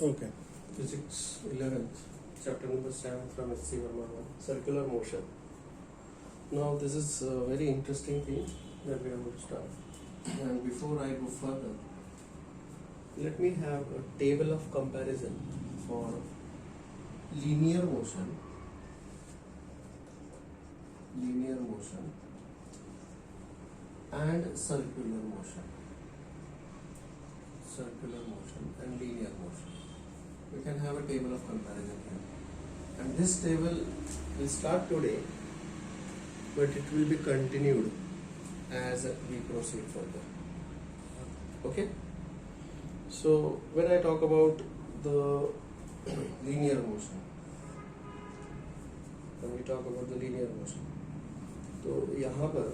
Okay. Physics 11th, chapter number 7 from S.C. Verma 1, circular motion. Now this is a very interesting thing that we are going to start. And before I go further, let me have a table of comparison for linear motion, and circular motion and linear motion. We can have a table of comparison here, and this table will start today, but it will be continued as we proceed further. Okay, so when I talk about the linear motion, तो यहाँ पर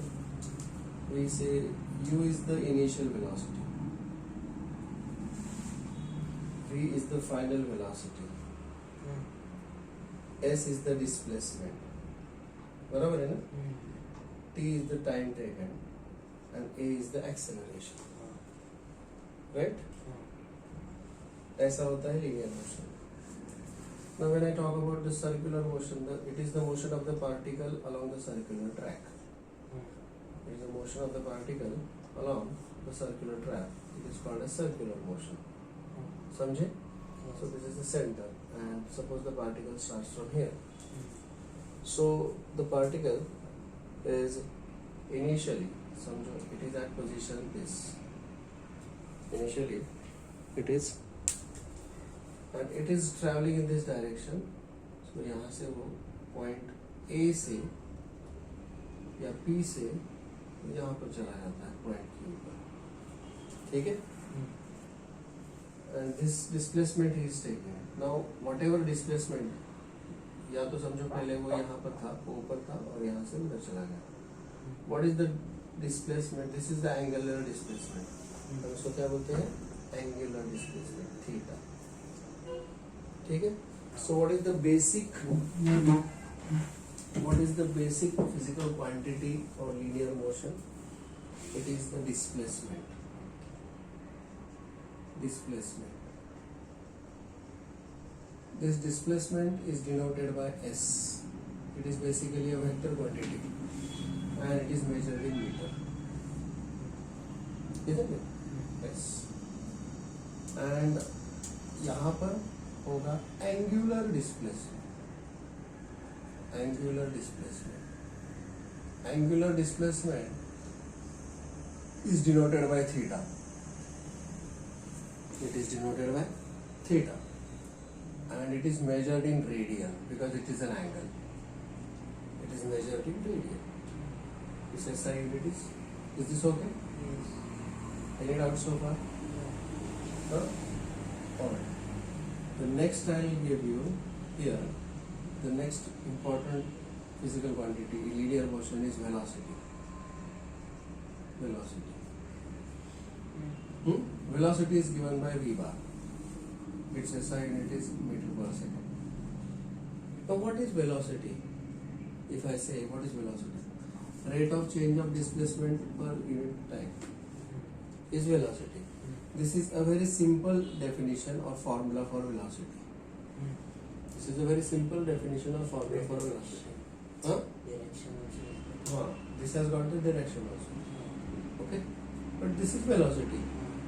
we say u is the initial velocity, v is the final velocity, s is the displacement, बराबर है ना? t is the time taken and a is the acceleration, right? ऐसा होता है linear motion. Now when I talk about the circular motion, it is the motion of the particle along the circular track. It is the motion of the particle along the circular track. It is called a circular motion. समझे? So this is the center, and suppose the particle starts from here. So the particle is initially, समझो, it is at position this. Initially, it is, and it is traveling in this direction. So यहाँ से वो point A से या P से यहाँ पर चला जाता है point Q पर, ठीक है? And this displacement he is taking. Now whatever displacement, या तो समझो पहले वो यहाँ पर था, वो ऊपर था और यहाँ से उधर चला गया. What is the displacement? This is the angular displacement. हम इसको क्या बोलते हैं? Angular displacement, theta. ठीक है? So what is the basic physical quantity for linear motion? It is the displacement. This displacement is denoted by S. It is basically a vector quantity and it is measured in meter, isn't it? S. And यहाँ पर होगा angular displacement. Angular displacement is denoted by theta. It is denoted by theta, and it is measured in radian because it is an angle. It is measured in radian. This SI unit is. Is this okay? Yes. Any doubts so far? Huh? Alright. The next I will give you here, the next important physical quantity in linear motion is velocity. Velocity is given by v bar. Its SI unit is meter per second. Now what is velocity? If I say what is velocity? Rate of change of displacement per unit time is velocity. This is a very simple definition or formula for velocity. This is a very simple definition or formula for velocity. Huh? This has got the direction also. Okay? But this is velocity.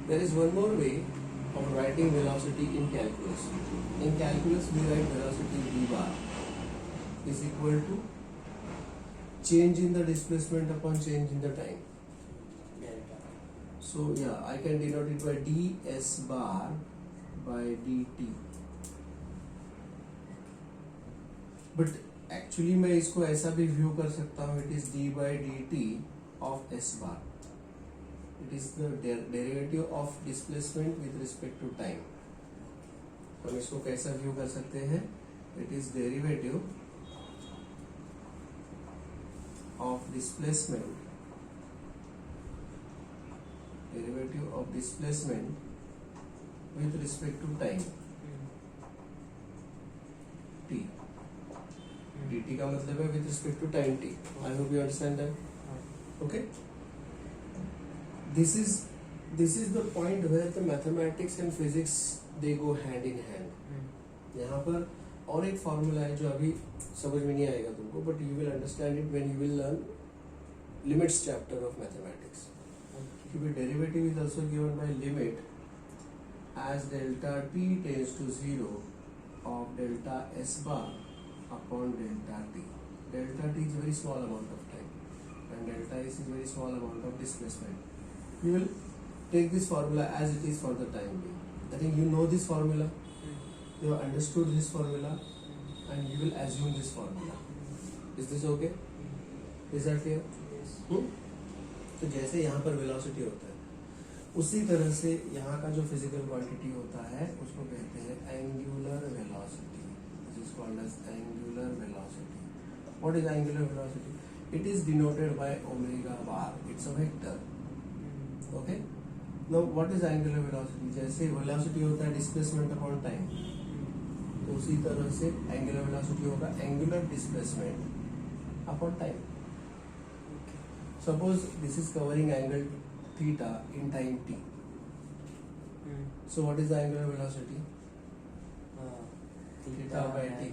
There is one more way of writing velocity in calculus. In calculus, we write velocity v bar is equal to change in the displacement upon change in the time. So yeah, I can denote it by ds bar by dt. But actually मैं इसको ऐसा भी view कर सकता हूँ. It is d by dt of s bar. It is the derivative of displacement with respect to time. हम इसको कैसा व्यू कर सकते हैं? It is derivative of displacement with respect to time t. dt का मतलब है with respect to time t. I hope you understand that. Okay. This is the point where the mathematics and physics they go hand in hand. यहाँ पर और एक formula है जो अभी समझ में नहीं आएगा तुमको, but you will understand it when you will learn limits chapter of mathematics. क्योंकि derivative is also given by limit as delta t tends to 0 of delta s bar upon delta t. Delta t is a very small amount of time and delta s is very small amount of displacement. You will take this formula as it is for the time being. I think you know this formula, you have understood this formula, and you will assume this formula. Is this okay? Is that clear? Yes. तो जैसे यहाँ पर velocity होता है, उसी तरह से यहाँ का जो फिजिकल क्वांटिटी होता है उसको कहते हैं angular velocity. This is called as angular velocity. What is angular velocity? It is denoted by omega bar. It's a vector. Okay, now what is angular velocity? जैसे वेलोसिटी होता है डिस्प्लेसमेंट अपॉन टाइम, तो उसी तरह से angular velocity होगा angular displacement upon time. Suppose this is covering angle theta in time t. So what is the angular velocity? Theta by t.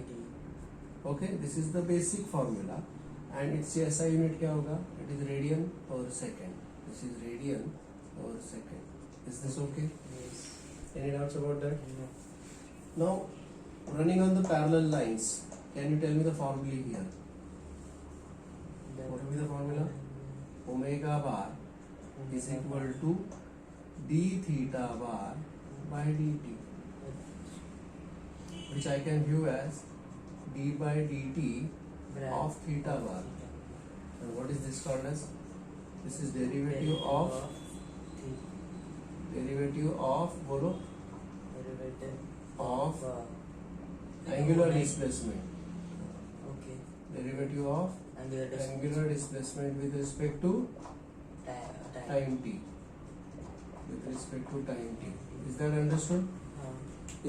Okay, this is the basic formula, and its SI unit क्या होगा? It is radian per second. This is radian per second. Is this okay? Yes. Any doubts about that? No. Now, running on the parallel lines, can you tell me the formula here? What will be the formula? Omega bar is equal to d theta bar by dt, which I can view as d by dt of theta bar. And what is this called as? This is derivative of bolo Derivative of angular displacement. Okay. Derivative of angular displacement with respect to time t. With respect to time t. Is that understood?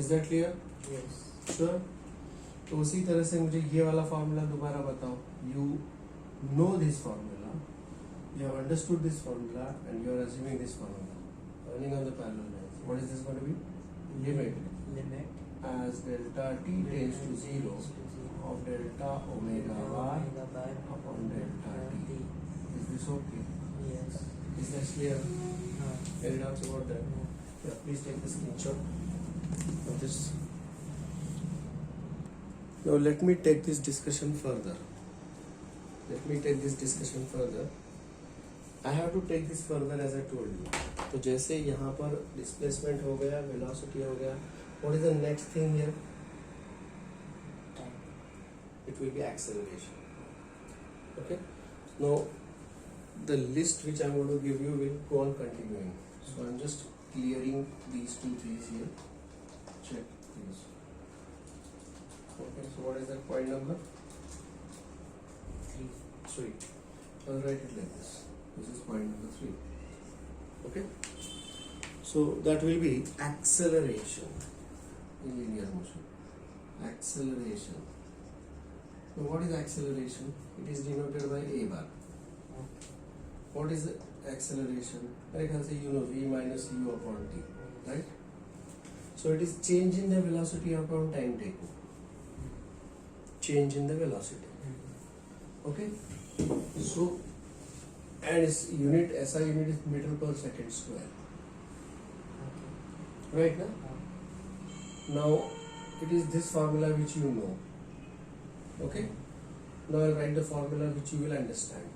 Is that clear? Yes. Sure. तो उसी तरह से मुझे ये वाला formula दोबारा बताओ. You know this formula, you have understood this formula, and you are assuming this formula. Running on the parallel lines. What is this going to be? Limit as delta t tends to 0 of delta omega bar upon delta t. Is this okay? Yes. Is that clear? Any doubts about that? Yeah, please take the screenshot of this. Now let me take this discussion further. I have to take this further as I told you. तो जैसे यहाँ पर displacement हो गया, velocity हो गया, what is the next thing here? It will be acceleration. Okay. Now the list which I am going to give you will go on continuing. So I am just clearing these two things here. Check please. Okay. So what is that point number? 3. I'll write it like this. This is point number 3. Okay. So that will be acceleration in linear motion. Acceleration. Now what is acceleration? It is denoted by a bar. What is acceleration? मेरे ख्याल से you know v minus u upon t, right? So it is change in the velocity upon time taken. Change in the velocity. Okay. So and its unit SI unit is meter per second square. Right now? Now it is this formula which you know. Okay. Now I'll write the formula which you will understand.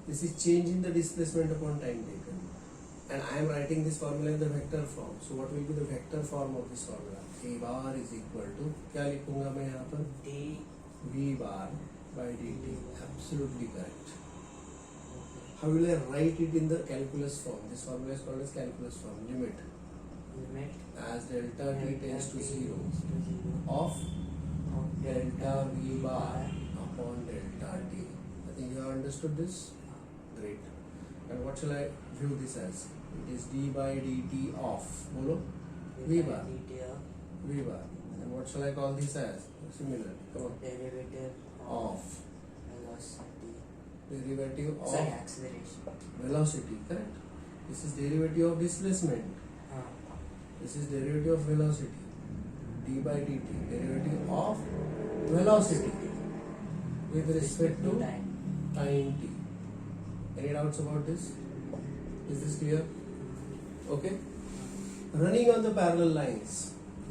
This is change in the displacement upon time taken, and I am writing this formula in the vector form. So what will be the vector form of this formula? A bar is equal to, क्या लिखूंगा मैं यहाँ पर? D V bar by dt. Absolutely correct. How will I write it in the calculus form? This formula is called as calculus form. Limit as delta t tends to 0 of delta v bar upon delta t. I think you have understood this. Great. And what shall I view this as? It is d by dt of bolo v bar. And what shall I call this as? Similar. Come on. Derivative Of velocity. Derivative of Sorry, acceleration. velocity. Correct. This is derivative of displacement. This is derivative of velocity. D by dt, derivative of velocity with respect to time t. Any doubts about this? Is this clear? Okay. Running on the parallel lines.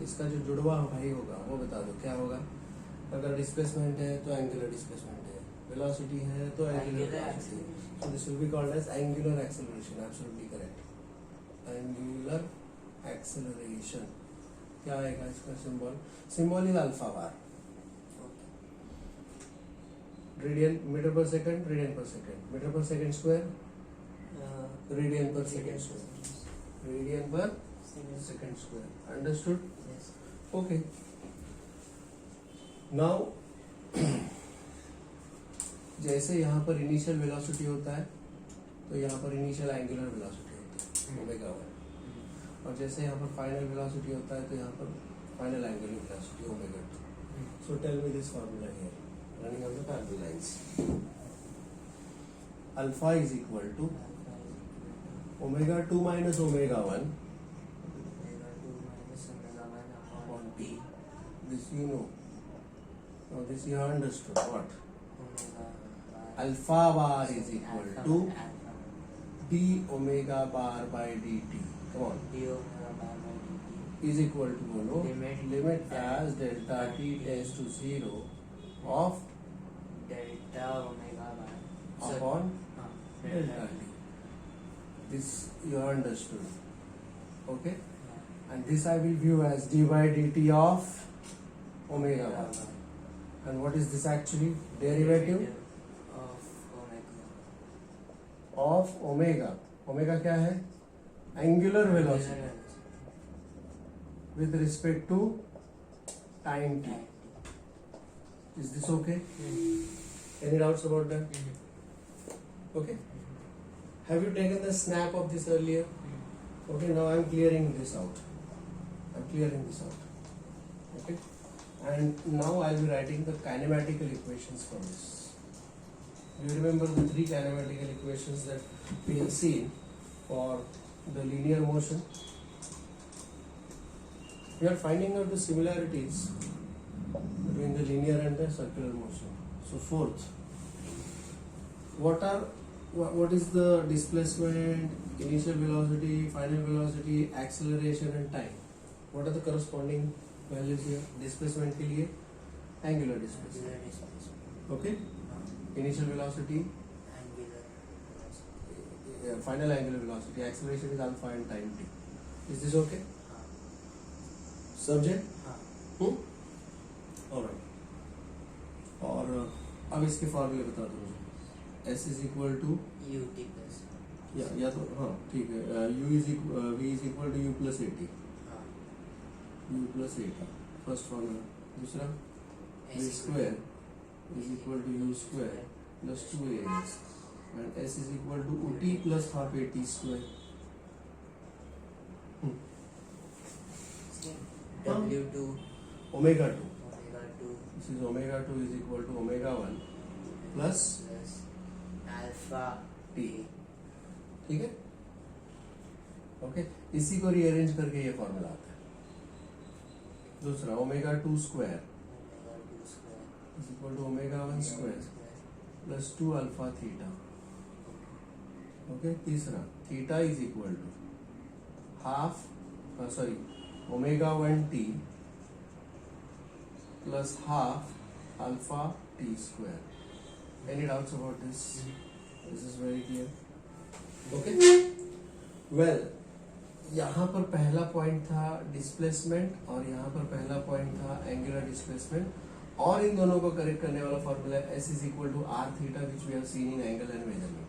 इसका जो जुड़वा भाई होगा वो बता दो क्या होगा. अगर डिस्प्लेसमेंट है तो एंगुलर डिस्प्लेसमेंट है, वेलोसिटी है तो angular velocity. So this will be called as angular acceleration. Absolutely correct. Angular acceleration. क्या आएगा इसका symbol? Symbol is alpha bar. Radian metre per second, radian per second, metre per second square, radian per second square, radian per second square. Understood? Yes. Okay. Now जैसे यहाँ पर initial velocity होता है तो यहाँ पर इनिशियल एंगुलर वेलोसिटी होती है ओमेगा 1, और जैसे यहाँ पर फाइनल वेलोसिटी होता है तो यहाँ पर final angular velocity omega 2. So tell me this formula here running on the parallel lines. Alpha is equal to omega 2 minus omega 1 upon t. This you know. Now this you have understood. What? Alpha bar is equal to d omega bar by dt. Come on. Is equal to बोलो limit as delta t tends to 0 of delta omega bar upon delta t. This you have understood. Okay. And this I will view as d by dt of omega bar. And what is this actually? Derivative of omega. Omega क्या है? Angular velocity with respect to time t. Is this okay? Any doubts about that? Okay. Have you taken the snap of this earlier? Okay, now I am clearing this out. Okay. And now I will be writing the kinematical equations for this. Do you remember the 3 kinematical equations that we have seen for the linear motion? We are finding out the similarities between the linear and the circular motion. So fourth, what is the displacement, initial velocity, final velocity, acceleration and time? What are the corresponding values here? Displacement के लिए angular displacement. Okay. Initial velocity, final angular velocity, acceleration is alpha and time t. Is this okay? Subject? Alright. और अब इसके फॉर्मूले बता दो मुझे. S is equal to ut plus या तो हाँ ठीक है. V is equal to u plus at. U plus at. First formula. दूसरा v square is equal to u square plus 2as, and s is equal to ut plus half at square. w2 Omega 2. omega 2 This is omega 2 is equal to omega 1 plus plus alpha t. ठीक है. Okay. इसी को rearrange करके ये formula आता है. दूसरा omega 2 square omega 2 square is equal to omega 1 square plus 2 alpha theta. Okay. तीसरा theta is equal to half omega 1 t plus half alpha t square. Any doubts about this? This is very clear. Okay. Well, यहाँ पर पहला point था displacement और यहाँ पर पहला point था एंगुलर डिस्प्लेसमेंट, और इन दोनों को करेक्ट करने वाला formula S is equal to R theta which we have seen in angle and measurement.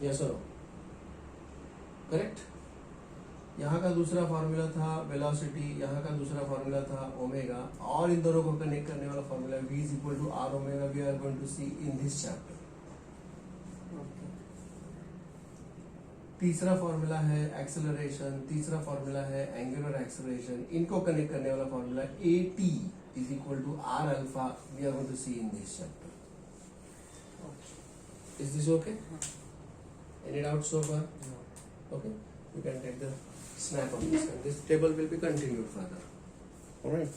Yes और करेक्ट. यहाँ का दूसरा फॉर्मूला था वेलोसिटी, यहाँ का दूसरा फॉर्मूला था ओमेगा, और इन दोनों को कनेक्ट करने वाला formula V is equal to R omega we are going to see in this chapter. तीसरा फॉर्मूला है एक्सेलरेशन, तीसरा फॉर्मूला है एंगुलर एक्सेलरेशन. इनको कनेक्ट करने वाला formula AT is equal to R alpha we are going to see in this chapter. Is this okay? Any doubt so far? no Okay, you can take the snap on this, and this table will be continued further. Alright.